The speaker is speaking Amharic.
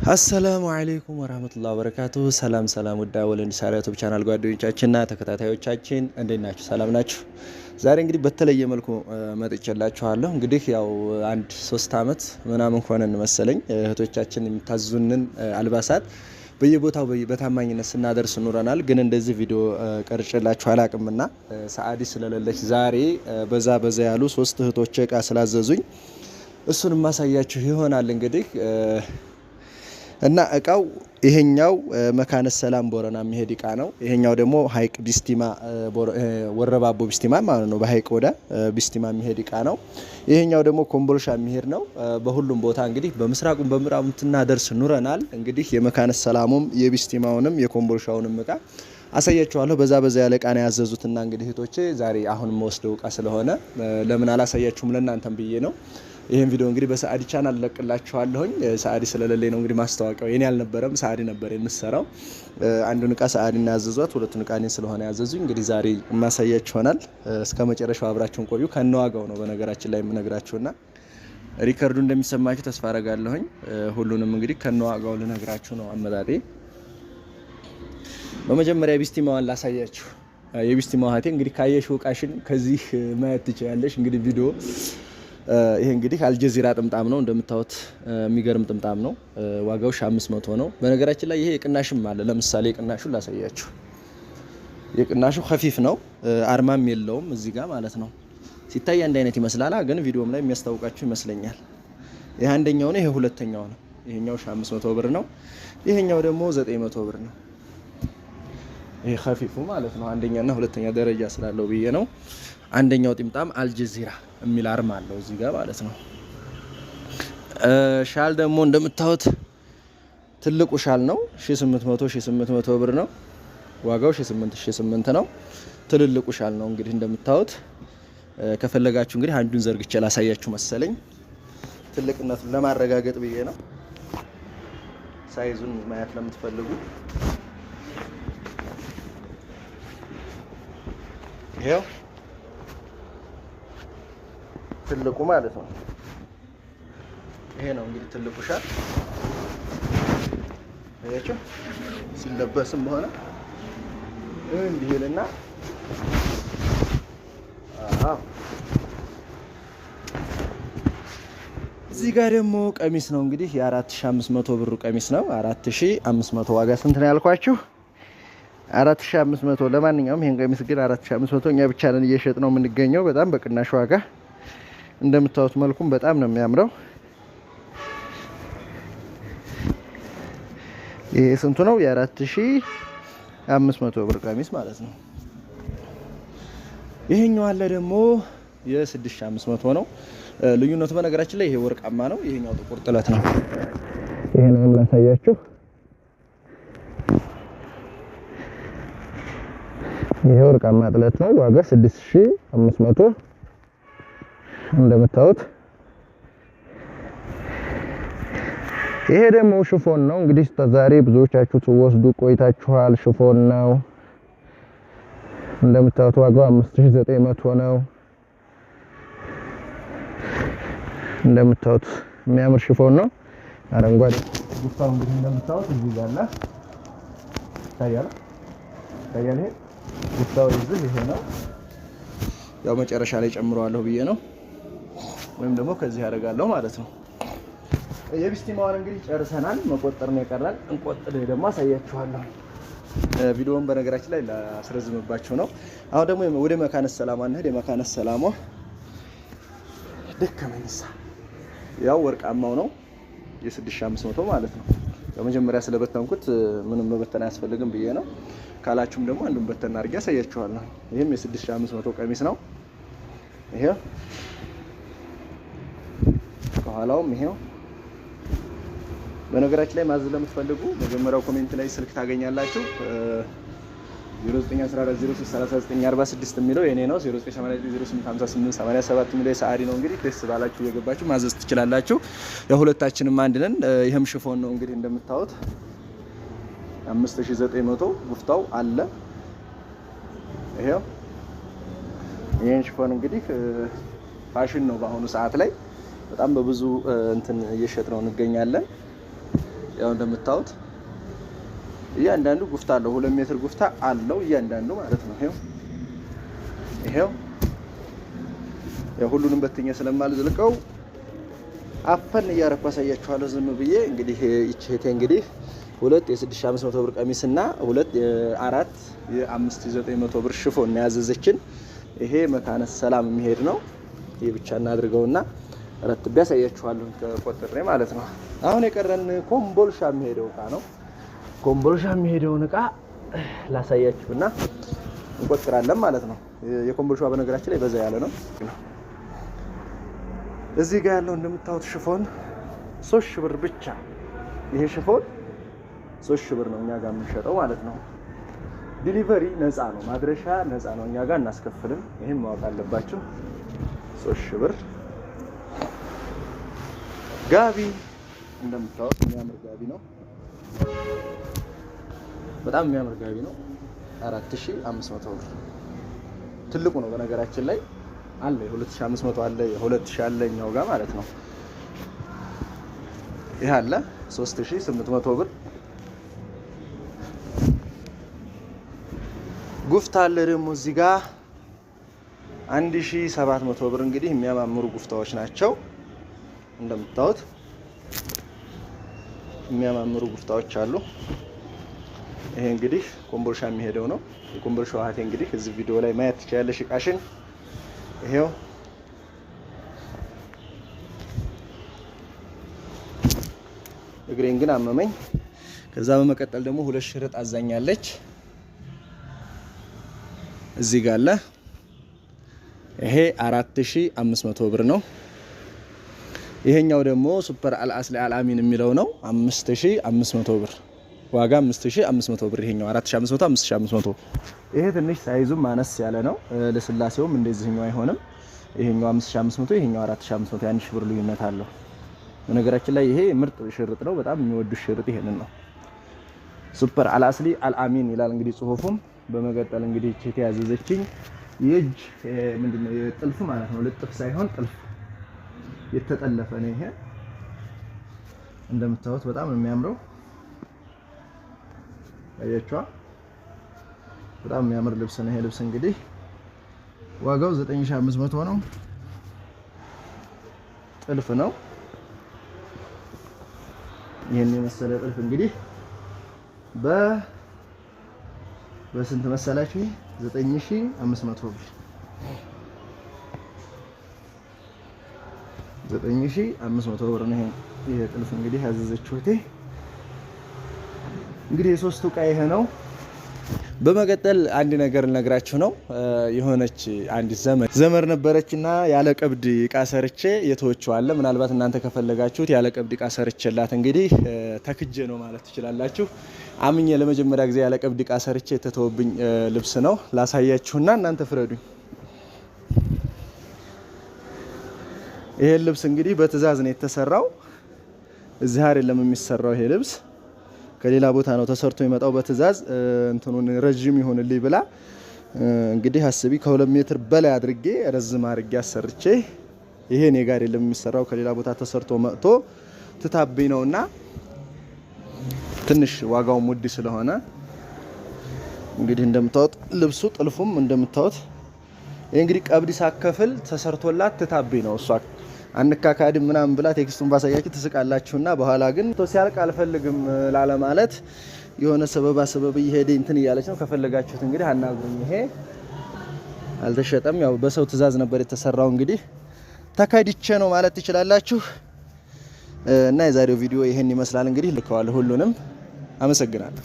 አሰላሙ አለይኩም ወራህመቱላሂ ወበረካቱሁ። ሰላም ውዳ ወለንድ ሳራ ዩቲዩብ ቻናል ጓደኞቻችንና ተከታታዮቻችን እንዴት ናችሁ? ሰላም ናችሁ? ዛሬ እንግዲህ በተለየ መልኩ መጥቼላችኋለሁ። እንግዲህ ያው አንድ 3 አመት ምናምን ሆነን መሰለኝ እህቶቻችን የሚታዙንን አልባሳት በየቦታው በታማኝነት ስናደርስ ኑረናል። ግን እንደዚህ ቪዲዮ ቀርጬላችሁ አላቅምና ሰዓዲ ስለሌለች ዛሬ በዛ ያሉ 3 እህቶች እቃ ስላዘዙኝ እሱን ማሳያችሁ ይሆናል እንግዲህ እና እቃው ይሄኛው መካነ ሰላም ቦረና የሚሄድ እቃ ነው። ይሄኛው ደግሞ ሀይቅ ቢስቲማ ወረባቦ ቢስቲማ ማለት ነው። በሀይቅ ወደ ቢስቲማ የሚሄድ እቃ ነው። ይሄኛው ደግሞ ኮምቦልሻ የሚሄድ ነው። በሁሉም ቦታ እንግዲህ በምስራቁም በምዕራቡም ትናደርስ ኑረናል። እንግዲህ የመካነ ሰላሙም የቢስቲማውንም የኮምቦልሻውንም እቃ አሳያችኋለሁ። በዛ ያለ እቃ ነው ያዘዙትና እንግዲህ እህቶቼ ዛሬ አሁን ወስደው እቃ ስለሆነ ለምን አላሳያችሁም ለእናንተም ብዬ ነው። ይሄን ቪዲዮ እንግዲህ በሰዓዲ ቻናል ለቅላችኋለሁ። ሰዓዲ ስለሌለኝ ነው እንግዲህ ማስተዋቂያው የኔ አልነበረም፣ ሰዓዲ ነበር የምሰራው። አንዱን እቃ ሰዓዲ እና ያዘዟት፣ ሁለቱን እቃ እኔን ስለሆነ ያዘዙኝ እንግዲህ ዛሬ ማሳያችሁ ይሆናል። እስከ መጨረሻው አብራችሁን ቆዩ። ከነዋጋው ነው በነገራችን ላይ የምነግራችሁና ሪከርዱ እንደሚሰማችሁ ተስፋ አረጋለሁኝ። ሁሉንም እንግዲህ ከነዋጋው ልነግራችሁ ነው አመጣጤ። በመጀመሪያ ቢስቲማዋን ላሳያችሁ። የቢስቲማው እህቴ እንግዲህ ካየሽው እቃሽን ከዚህ ማየት ትችያለሽ። እንግዲህ ቪዲዮ ይሄ እንግዲህ አልጀዚራ ጥምጣም ነው እንደምታዩት፣ የሚገርም ጥምጣም ነው። ዋጋው 500 ነው። በነገራችን ላይ ይሄ የቅናሽም አለ። ለምሳሌ የቅናሹን ላሳያችሁ። የቅናሹ ኸፊፍ ነው፣ አርማም የለውም እዚህ ጋር ማለት ነው። ሲታይ አንድ አይነት ይመስላል፣ ግን ቪዲዮም ላይ የሚያስታውቃችሁ ይመስለኛል። ይሄ አንደኛው ነው፣ ይሄ ሁለተኛው ነው። ይሄኛው 500 ብር ነው፣ ይሄኛው ደግሞ 900 ብር ነው። ይሄ ኸፊፉ ማለት ነው። አንደኛና ሁለተኛ ደረጃ ስላለው ብዬ ነው። አንደኛው ጥምጣም አልጀዚራ የሚል አርማ አለው እዚህ ጋር ማለት ነው። ሻል ደግሞ እንደምታዩት ትልቁ ሻል ነው። 1800 ብር ነው ዋጋው። 8 ነው። ትልልቁ ሻል ነው እንግዲህ እንደምታዩት። ከፈለጋችሁ እንግዲህ አንዱን ዘርግቼ ላሳያችሁ መሰለኝ፣ ትልቅነቱን ለማረጋገጥ ብዬ ነው። ሳይዙን ማየት ለምትፈልጉ ይሄው ትልቁ ማለት ነው። ይሄ ነው እንግዲህ ትልቁ ሻል። አያችሁ ሲለበስም ሆነ እንዲህ ይልና እዚህ ጋር ደግሞ ቀሚስ ነው እንግዲህ የ4500 ብሩ ቀሚስ ነው። 4500 ዋጋ ስንት ነው ያልኳችሁ? 4500። ለማንኛውም ይሄን ቀሚስ ግን 4500 እኛ ብቻ ነን እየሸጥ ነው የምንገኘው በጣም በቅናሽ ዋጋ። እንደምታዩት መልኩም በጣም ነው የሚያምረው። ይሄ ስንቱ ነው? የ4500 ብር ቀሚስ ማለት ነው። ይሄኛው አለ ደግሞ የ6500 ነው። ልዩነቱ በነገራችን ላይ ይሄ ወርቃማ ነው፣ ይሄኛው ጥቁር ጥለት ነው። ይሄንን ላሳያችሁ። ይሄ ወርቃማ ጥለት ነው። ዋጋ 6500 እንደምታዩት። ይሄ ደግሞ ሽፎን ነው እንግዲህ ዛሬ ብዙዎቻችሁ ትወስዱ ቆይታችኋል። ሽፎን ነው እንደምታዩት። ዋጋው 5900 ነው። እንደምታዩት የሚያምር ሽፎን ነው። አረንጓዴ ጉፋው እንግዲህ እንደምታዩት እዚህ ጋር አለ። ታያለ ይሄ ጉፋው እዚህ ይሄ ነው። ያው መጨረሻ ላይ ጨምረዋለሁ ብዬ ነው፣ ወይም ደግሞ ከዚህ ያደርጋለሁ ማለት ነው። የቢስቲማውን እንግዲህ ጨርሰናል። መቆጠር ነው የቀራል። እንቆጥር ደግሞ አሳያችኋለሁ። ቪዲዮውን በነገራችን ላይ ላስረዝምባችሁ ነው። አሁን ደግሞ ወደ መካነ ሰላም አንሄድ። የመካነ ሰላሟ ደከመኝሳ ያው ወርቃማው ነው የ6500 ማለት ነው። በመጀመሪያ ስለበተንኩት ምንም መበተን አያስፈልግም ብዬ ነው። ካላችሁም ደግሞ አንዱን በተና አድርጌ አሳያችኋለሁ። ይሄም የ6500 ቀሚስ ነው። ይሄ ከኋላውም ይሄው። በነገራችን ላይ ማዘዝ ለምትፈልጉ መጀመሪያው ኮሜንት ላይ ስልክ ታገኛላችሁ። 0914063946 የሚለው የኔ ነው። 0989085887 የሚለው የሰዓዲ ነው። እንግዲህ ደስ ባላችሁ እየገባችሁ ማዘዝ ትችላላችሁ። የሁለታችንም አንድ ነን። ይሄም ሽፎን ነው እንግዲህ እንደምታዩት 5900 ጉፍታው አለ። ይሄው ይሄን ሽፎን እንግዲህ ፋሽን ነው በአሁኑ ሰዓት ላይ በጣም በብዙ እንትን እየሸጥ ነው እንገኛለን። ያው እንደምታዩት እያንዳንዱ ጉፍታ አለው 2 ሜትር ጉፍታ አለው እያንዳንዱ ማለት ነው። ይሄው ያው ሁሉንም በትኛ ስለማልዝልቀው አፈን እያረኩ አሳያችኋለሁ ዝም ብዬ። እንግዲህ እቺ እንግዲህ 2 የ6500 ብር ቀሚስና 2 የ4 የ5900 ብር ሽፎን ያዘዘችን። ይሄ መካነ ሰላም የሚሄድ ነው። ይሄ ብቻ እናድርገውና ረጥብ ያሳያችኋለሁ ከቆጥሬ ማለት ነው። አሁን የቀረን ኮምቦልሻ የሚሄደው እቃ ነው። ኮምቦልሻ የሚሄደውን እቃ ላሳያችሁና እንቆጥራለን ማለት ነው። የኮምቦልሻ በነገራችን ላይ በዛ ያለ ነው። እዚህ ጋር ያለው እንደምታዩት ሽፎን 3000 ብር ብቻ። ይሄ ሽፎን 3000 ብር ነው እኛ ጋር የምንሸጠው ማለት ነው። ዲሊቨሪ ነፃ ነው፣ ማድረሻ ነፃ ነው፣ እኛ ጋር እናስከፍልም። ይሄን ማወቅ አለባችሁ። 3000 ብር ጋቢ እንደምታዩት የሚያምር ጋቢ ነው። በጣም የሚያምር ጋቢ ነው። 4500 ብር ትልቁ ነው በነገራችን ላይ አለ 2500 አለ 2000 አለ እኛው ጋር ማለት ነው። ይሄ አለ 3800 ብር። ጉፍታ አለ ደግሞ እዚህ ጋር 1700 ብር። እንግዲህ የሚያማምሩ ጉፍታዎች ናቸው እንደምታዩት የሚያማምሩ ጉፍታዎች አሉ። ይሄ እንግዲህ ኮምቦልሻ የሚሄደው ነው። የኮምቦልሻ ዋህቴ እንግዲህ እዚህ ቪዲዮ ላይ ማየት ትችላለሽ እቃሽን። ይሄው እግሬን ግን አመመኝ። ከዛ በመቀጠል ደግሞ 2 ሽርጥ አዛኛለች እዚህ ጋር አለ። ይሄ 4500 ብር ነው። ይሄኛው ደግሞ ሱፐር አልአስሊ አልአሚን የሚለው ነው 5500 ብር ዋጋ 5500 ብር። ይሄኛው 4500 5500። ይሄ ትንሽ ሳይዙም ማነስ ያለ ነው። ለስላሴውም እንደዚህኛው አይሆንም። ይሄኛው 5500 ይሄኛው 4500 ያን ሺህ ብር ልዩነት አለው። በነገራችን ላይ ይሄ ምርጥ ሽርጥ ነው። በጣም የሚወዱት ሽርጥ ይሄንን ነው። ሱፐር አልአስሊ አልአሚን ይላል እንግዲህ ጽሁፉም። በመቀጠል እንግዲህ እቺ ያዘዘችኝ የእጅ ምንድነው የጥልፍ ማለት ነው። ልጥፍ ሳይሆን ጥልፍ የተጠለፈ ነው። ይሄ እንደምታዩት በጣም ነው የሚያምረው። አያችኋ በጣም የሚያምር ልብስ ነው። ይሄ ልብስ እንግዲህ ዋጋው 9500 ነው። ጥልፍ ነው። ይሄን የመሰለ ጥልፍ እንግዲህ በስንት መሰላችሁ? 9500 ብር 9500 ብር ነው ይሄ ጥልፍ እንግዲህ ያዘዘችው እቴ። እንግዲህ የሶስቱ ዕቃ ይሄ ነው። በመቀጠል አንድ ነገር ልነግራችሁ ነው። የሆነች አንዲት ዘመር ነበረችና ያለ ቀብድ ዕቃ ሰርቼ የተወችዋለ። ምናልባት እናንተ ከፈለጋችሁት ያለ ቀብድ ዕቃ ሰርቼላት እንግዲህ ተክጄ ነው ማለት ትችላላችሁ። አምኜ ለመጀመሪያ ጊዜ ያለ ቀብድ ዕቃ ሰርቼ የተተወብኝ ልብስ ነው። ላሳያችሁና እናንተ ፍረዱኝ። ይሄ ልብስ እንግዲህ በትዕዛዝ ነው የተሰራው። እዚህ አይደለም የሚሰራው። ይሄ ልብስ ከሌላ ቦታ ነው ተሰርቶ የመጣው በትዕዛዝ። እንትኑን ረጅም ይሆንልኝ ብላ እንግዲህ አስቢ ከ2 ሜትር በላይ አድርጌ ረዝም አድርጌ አሰርቼ። ይሄ እኔ ጋር አይደለም የሚሰራው ከሌላ ቦታ ተሰርቶ መጥቶ ትታብኝ ነውና ትንሽ ዋጋው ውድ ስለሆነ እንግዲህ እንደምታዩት ልብሱ ጥልፉም እንደምታዩት ይሄ እንግዲህ ቀብድ ሳከፍል ተሰርቶላት ትታብኝ ነው። እሷ አንካካድም ምናምን ብላ ቴክስቱን ባሳያችሁ ትስቃላችሁና በኋላ ግን ሲያልቅ አልፈልግም ላለ ማለት የሆነ ሰበብ እየሄደ እንትን እያለች ነው። ከፈለጋችሁት እንግዲህ አናግሩኝ። ይሄ አልተሸጠም፣ ያው በሰው ትዕዛዝ ነበር የተሰራው። እንግዲህ ተካድቼ ነው ማለት ትችላላችሁ። እና የዛሬው ቪዲዮ ይሄን ይመስላል። እንግዲህ ልከዋለሁ ሁሉንም። አመሰግናለሁ።